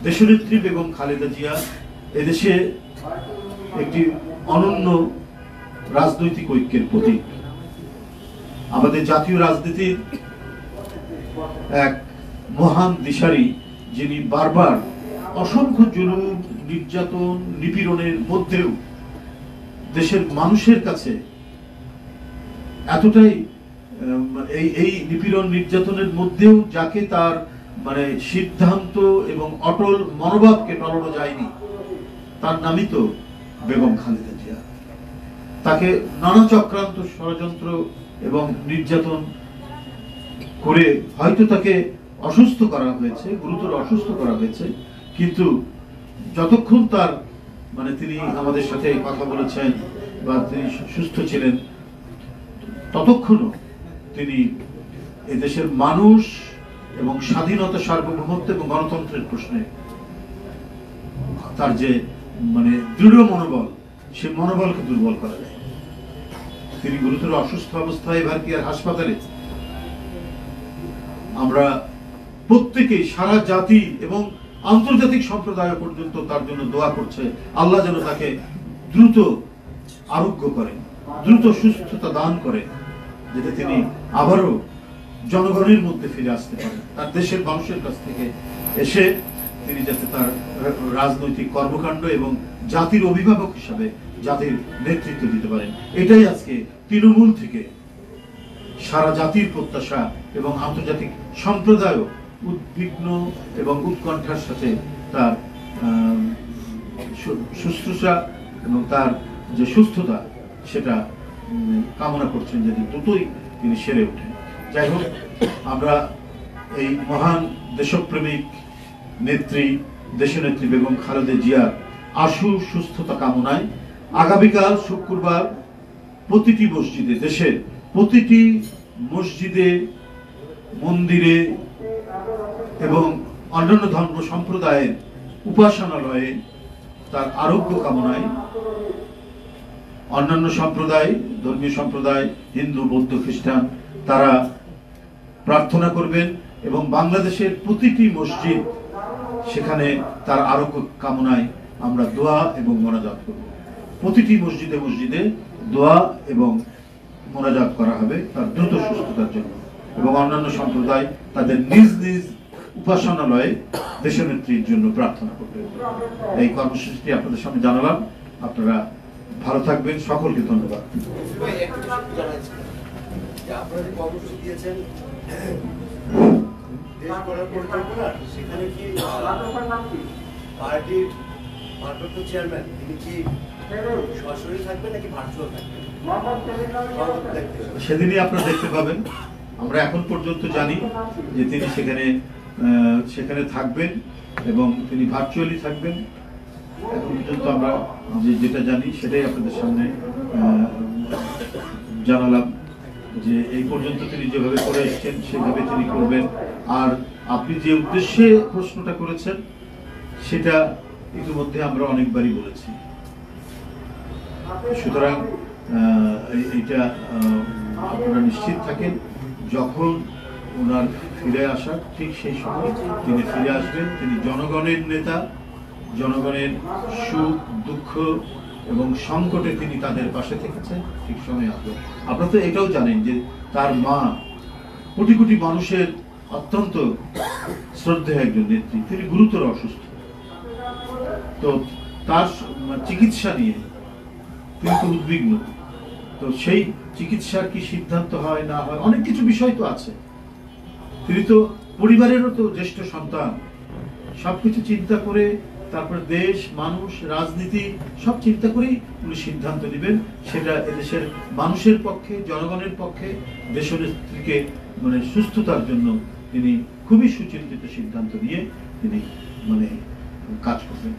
দেশনেত্রী বেগম খালেদা জিয়া এদেশে একটি অনন্য রাজনৈতিক ঐক্যের প্রতীক। আমাদের জাতীয় রাজনীতির এক মহান দিশারি, যিনি বারবার অসংখ্য জুলুম, নির্যাতন, নিপীড়নের মধ্যেও দেশের মানুষের কাছে এতটাই এই নিপীড়ন নির্যাতনের মধ্যেও যাকে তার সিদ্ধান্ত এবং অটল মনোভাবকে টলানো যায়নি, তার নামই তো বেগম খালেদা জিয়া। তাকে নানা চক্রান্ত, ষড়যন্ত্র এবং নির্যাতন করে হয়তো তাকে অসুস্থ করা হয়েছে, গুরুতর অসুস্থ করা হয়েছে, কিন্তু যতক্ষণ তার তিনি আমাদের সাথে কথা বলেছেন বা তিনি সুস্থ ছিলেন, ততক্ষণও তিনি এদেশের মানুষ এবং স্বাধীনতা, সার্বভৌমত্ব এবং গণতন্ত্রের প্রশ্নে তার যে দৃঢ় মনোবল, সে মনোবলকে দুর্বল করা যায়। তিনি গুরুতর অসুস্থ অবস্থায় ভারতীয় হাসপাতালে। আমরা প্রত্যেকেই, সারা জাতি এবং আন্তর্জাতিক সম্প্রদায় পর্যন্ত তার জন্য দোয়া করছে, আল্লাহ যেন তাকে দ্রুত আরোগ্য করেন, দ্রুত সুস্থতা দান করেন, যাতে তিনি আবারও জনগণের মধ্যে ফিরে আসতে পারেন, তার দেশের মানুষের কাছ থেকে এসে তিনি যাতে তার রাজনৈতিক কর্মকাণ্ড এবং জাতির অভিভাবক হিসাবে জাতির নেতৃত্ব দিতে পারেন। এটাই আজকে তৃণমূল থেকে সারা জাতির প্রত্যাশা, এবং আন্তর্জাতিক সম্প্রদায় উদ্বিগ্ন এবং উৎকণ্ঠার সাথে তার শুশ্রূষা এবং তার যে সুস্থতা সেটা কামনা করছেন, যদি দ্রুতই তিনি সেরে ওঠেন। যাই হোক, আমরা এই মহান দেশপ্রেমিক নেত্রী, দেশনেত্রী বেগম খালেদা জিয়ার আশু সুস্থতা কামনায় আগামীকাল শুক্রবার প্রতিটি মসজিদে, দেশের প্রতিটি মসজিদে, মন্দিরে এবং অন্যান্য ধর্ম সম্প্রদায়ের উপাসনালয়ে তার আরোগ্য কামনায় অন্যান্য সম্প্রদায়, ধর্মীয় সম্প্রদায়, হিন্দু, বৌদ্ধ, খ্রিস্টান, তারা প্রার্থনা করবেন এবং বাংলাদেশের প্রতিটি মসজিদ, সেখানে তার আরোগ্য কামনায় আমরা দোয়া এবং মোনাজাত করব। প্রতিটি মসজিদে মসজিদে দোয়া এবং মোনাজাত করা হবে তার দ্রুত সুস্থতার জন্য, এবং অন্যান্য সম্প্রদায় তাদের নিজ নিজ উপাসনালয়ে দেশনেত্রীর জন্য প্রার্থনা করবে। এই কর্মসূচিটি আপনাদের সামনে জানালাম। আপনারা ভালো থাকবেন, সকলকে ধন্যবাদ। সেদিনই আপনারা দেখতে পাবেন। আমরা এখন পর্যন্ত জানি যে তিনি সেখানে থাকবেন এবং তিনি ভার্চুয়ালি থাকবেন। এখন পর্যন্ত আমরা যেটা জানি সেটাই আপনাদের সামনে জানালাম, যে এই পর্যন্ত তিনি যেভাবে করে এসেছেন সেভাবে তিনি করবেন। আর আপনি যে উদ্দেশ্যে প্রশ্নটা করেছেন সেটা ইতিমধ্যে আমরা অনেকবারই বলেছি। সুতরাং এইটা আপনারা নিশ্চিত থাকেন, যখন ওনার ফিরে আসার ঠিক সেই সময় তিনি ফিরে আসবেন। তিনি জনগণের নেতা, জনগণের সুখ দুঃখ এবং সংকটে তিনি তাদের পাশে থেকেছেন, ঠিক সময় আসবেন। আপনারা তো এটাও জানেন যে তার মা কোটি কোটি মানুষের অত্যন্ত শ্রদ্ধেয় একজন নেত্রী, তিনি গুরুতর অসুস্থ। তো তার চিকিৎসা নিয়ে তিনি তো উদ্বিগ্ন। তো সেই চিকিৎসার কি সিদ্ধান্ত হয় না হয়, অনেক কিছু বিষয় তো আছে। তিনি তো পরিবারেরও তো জ্যেষ্ঠ সন্তান। সবকিছু চিন্তা করে তারপর দেশ, মানুষ, রাজনীতি সব চিন্তা করেই উনি সিদ্ধান্ত নেবেন। সেটা এদেশের মানুষের পক্ষে, জনগণের পক্ষে, দেশনেত্রীকে সুস্থতার জন্য তিনি খুবই সুচিন্তিত সিদ্ধান্ত নিয়ে তিনি কাজ করবেন।